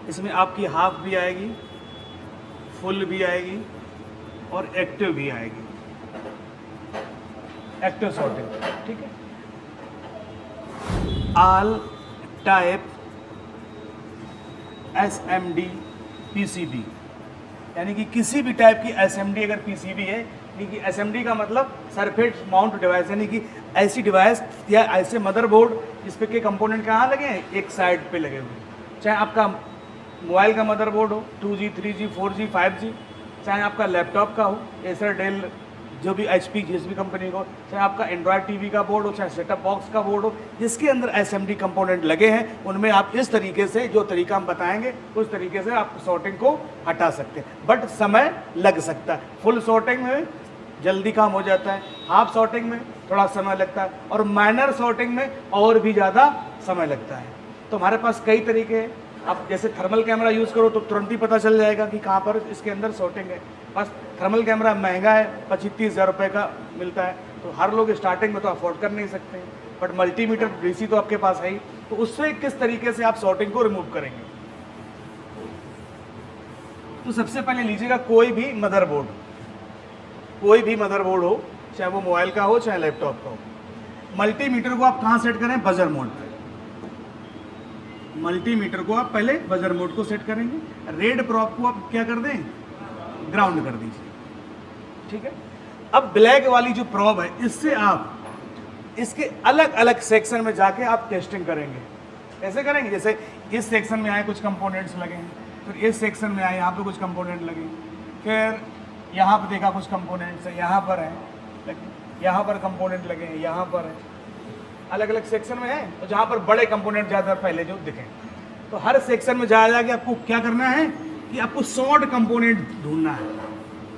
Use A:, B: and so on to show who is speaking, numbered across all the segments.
A: इसमें आपकी हाफ भी आएगी, फुल भी आएगी और एक्टिव भी आएगी, एक्टिव सॉर्टिंग। ठीक है, ऑल टाइप SMD PCB, यानी कि किसी भी टाइप की SMD अगर PCB है, यानी कि SMD का मतलब सरफेस माउंट डिवाइस, यानी कि ऐसी डिवाइस या ऐसे मदरबोर्ड जिसपे के कंपोनेंट कहाँ लगे हैं, एक साइड पे लगे हुए। चाहे आपका मोबाइल का मदरबोर्ड हो 2G 3G 4G 5G, चाहे आपका लैपटॉप का हो, एसर डेल जो भी HP जिस भी कंपनी का हो, चाहे आपका एंड्रॉयड TV का बोर्ड हो, चाहे सेटअप बॉक्स का बोर्ड हो, जिसके अंदर SMD कंपोनेंट लगे हैं, उनमें आप इस तरीके से जो तरीका हम बताएंगे उस तरीके से आप सॉर्टिंग को हटा सकते हैं, बट समय लग सकता है। फुल सॉर्टिंग में जल्दी काम हो जाता है, हाफ सॉर्टिंग में थोड़ा समय लगता है, और माइनर सॉर्टिंग में और भी ज़्यादा समय लगता है। तो हमारे पास कई तरीके हैं। आप जैसे थर्मल कैमरा यूज़ करो तो तुरंत ही पता चल जाएगा कि कहाँ पर इसके अंदर सॉर्टिंग है। बस थर्मल कैमरा महंगा है, 25-30 हज़ार रुपये का मिलता है, तो हर लोग स्टार्टिंग में तो अफोर्ड कर नहीं सकते हैं, बट मल्टीमीटर DC तो आपके पास है ही, तो उससे किस तरीके से आप सॉर्टिंग को रिमूव करेंगे। तो सबसे पहले लीजिएगा कोई भी मदरबोर्ड हो, चाहे वो मोबाइल का हो चाहे लैपटॉप का हो, मल्टीमीटर को आप कहाँ सेट करें, बजर मोड पे। मल्टीमीटर को आप पहले बजर मोड को सेट करेंगे, रेड प्रॉप को आप क्या कर दें, ग्राउंड कर दीजिए। ठीक है, अब ब्लैक वाली जो प्रॉप है, इससे आप इसके अलग अलग सेक्शन में जाके आप टेस्टिंग करेंगे। कैसे करेंगे, जैसे इस सेक्शन में आए कुछ कंपोनेंट्स लगे हैं, फिर इस सेक्शन में आए यहाँ पे कुछ कंपोनेंट लगे, फिर यहाँ पर देखा कुछ कंपोनेंट्स है, यहाँ पर है, यहाँ पर कंपोनेंट लगे हैं, यहाँ पर है, अलग अलग सेक्शन में है, तो जहाँ पर बड़े कंपोनेंट ज़्यादा पहले जो दिखें, तो हर सेक्शन में जा जाके आपको क्या करना है कि आपको शॉर्ट कंपोनेंट ढूंढना है।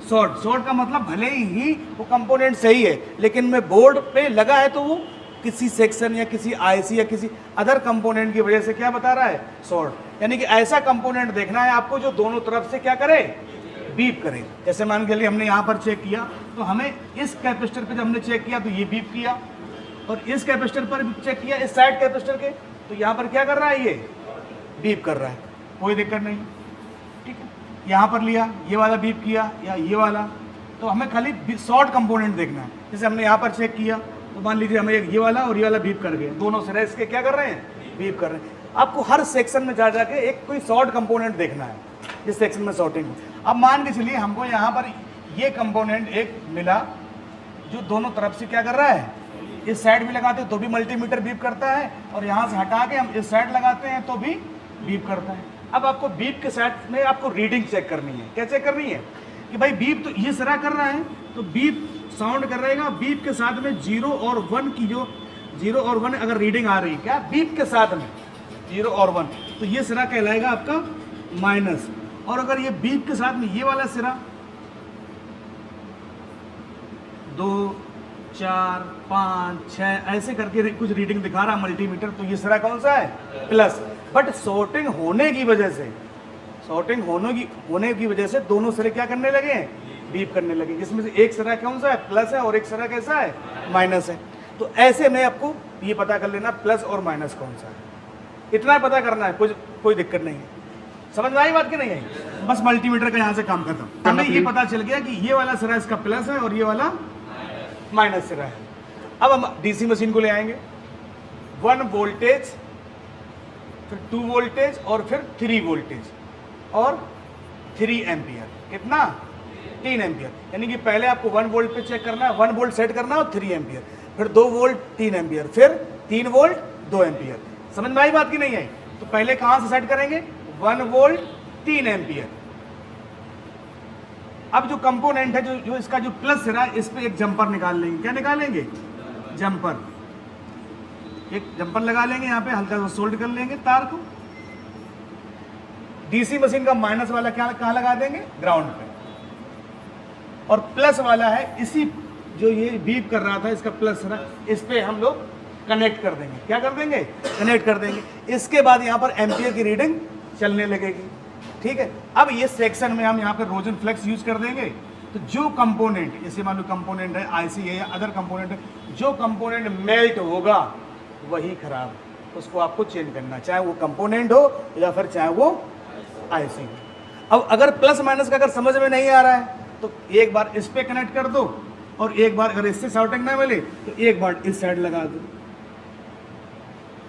A: शॉर्ट का मतलब भले ही वो कंपोनेंट सही है, लेकिन मैं बोर्ड पे लगा है तो वो किसी सेक्शन या किसी IC या किसी अदर कंपोनेंट की वजह से क्या बता रहा है, शॉर्ट। यानी कि ऐसा कंपोनेंट देखना है आपको जो दोनों तरफ से क्या करे, बीप करे। जैसे मान के लिए हमने यहाँ पर चेक किया, तो हमें इस कैपेसिटर पे जब हमने चेक किया तो ये बीप किया, और इस कैपेसिटर पर भी चेक किया, इस साइड कैपेसिटर के, तो यहाँ पर क्या कर रहा है, ये बीप कर रहा है, कोई दिक्कत नहीं। ठीक है, यहाँ पर लिया, ये वाला बीप किया या ये वाला, तो हमें खाली शॉर्ट कंपोनेंट देखना है। जैसे हमने यहाँ पर चेक किया, तो मान लीजिए हमें ये वाला और ये वाला बीप कर गए, दोनों सिरे इसके क्या कर रहे हैं, बीप कर रहे हैं। आपको हर सेक्शन में जा जाके एक कोई शॉर्ट कंपोनेंट देखना है जिस सेक्शन में शॉर्टिंग हो। अब मान के चलिए हमको यहाँ पर ये कंपोनेंट एक मिला जो दोनों तरफ से क्या कर रहा है, इस साइड भी लगाते हैं तो भी मल्टीमीटर बीप करता है, और यहाँ से हटा के हम इस साइड लगाते हैं तो भी बीप करता है। अब आपको बीप के साइड में आपको रीडिंग चेक करनी है। क्या चेक करनी है कि भाई बीप तो ये सिरा कर रहा है, तो बीप साउंड कर रहेगा, बीप के साथ में 0 और 1 की जो 0 और 1 अगर रीडिंग आ रही है, क्या बीप के साथ में 0 और 1, तो ये सिरा कहलाएगा आपका माइनस। और अगर ये बीप के साथ में ये वाला सिरा 2 4 5 6 ऐसे करके कुछ रीडिंग दिखा रहा मल्टीमीटर, तो ये सिरा कौन सा है, प्लस। बट सॉर्टिंग होने की वजह से दोनों सिरे क्या करने लगे हैं, बीप करने लगे, जिसमें से एक सिरा कौन सा है, प्लस है, और एक सिरा कैसा है, माइनस है। तो ऐसे में आपको ये पता कर लेना प्लस और माइनस कौन सा है, इतना पता करना है, कोई दिक्कत नहीं है। समझ में आई बात की नहीं आई, बस मल्टीमीटर का यहाँ से काम खत्म। हमें ये पता चल गया कि ये वाला सिरा इसका प्लस है और ये वाला माइनस सिरा है। अब हम DC मशीन को ले आएंगे, 1 वोल्टेज, फिर 2 वोल्टेज, और फिर 3 वोल्टेज, और 3 एम्पियर। कितना, 3 एम्पियर। यानी कि पहले आपको 1 वोल्ट पे चेक करना है, 1 वोल्ट सेट करना है, और 3 एम्पियर, फिर 2 वोल्ट 3 एम्पियर, फिर 3 वोल्ट 2 एम्पियर। समझ में आई बात की नहीं आई, तो पहले कहाँ से सेट करेंगे, 1 वोल्ट 3 एम्पियर। अब जो कंपोनेंट है, जो इसका जो प्लस सिरा है, इस पे एक जंपर निकाल लेंगे। क्या निकालेंगे, जंपर, एक जंपर लगा लेंगे, यहाँ पे हल्का सा सोल्ड कर लेंगे तार को। DC मशीन का माइनस वाला क्या कहाँ लगा देंगे, ग्राउंड पे, और प्लस वाला है इसी जो ये बीप कर रहा था इसका प्लस सिरा, इस पे हम लोग कनेक्ट कर देंगे। क्या कर देंगे, कनेक्ट कर देंगे। इसके बाद यहाँ पर एम्पियर की रीडिंग चलने लगेगी। ठीक है, अब ये सेक्शन में हम यहाँ पे रोजन फ्लेक्स यूज कर देंगे, तो जो कंपोनेंट, जैसे मान लो कंपोनेंट है IC है या अदर कंपोनेंट है, जो कंपोनेंट मेल्ट होगा वही खराब, उसको आपको चेंज करना, चाहे वो कंपोनेंट हो या फिर चाहे वो आईसी। अब अगर प्लस माइनस का अगर समझ में नहीं आ रहा है तो एक बार इस पे कनेक्ट कर दो, और एक बार अगर इससे सॉर्टिंग ना मिले तो एक बार इस साइड लगा दो।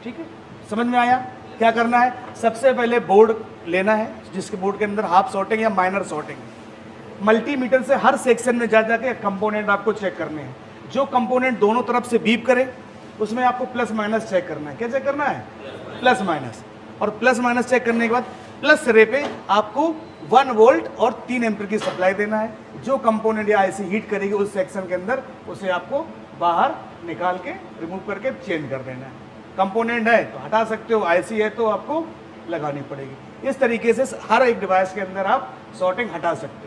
A: ठीक है, समझ में आया? क्या करना है, सबसे पहले बोर्ड लेना है जिसके बोर्ड के अंदर हाफ सॉर्टिंग या माइनर सॉर्टिंग है। मल्टीमीटर से हर सेक्शन में जा जाके कंपोनेंट आपको चेक करने हैं। जो कंपोनेंट दोनों तरफ से बीप करे उसमें आपको प्लस माइनस चेक करना है। क्या चेक करना है? Plus minus. और प्लस माइनस चेक करने के बाद प्लस सिरे पे आपको 1 वोल्ट और 3 एम्पीयर की सप्लाई देना है। जो कंपोनेंट या आईसी हीट करेगी उस सेक्शन के अंदर उसे आपको बाहर निकाल के रिमूव करके चेंज कर देना है। कंपोनेंट है तो हटा सकते हो, आईसी है तो आपको लगानी पड़ेगी। इस तरीके से हर एक डिवाइस के अंदर आप सॉर्टिंग हटा सकते हो।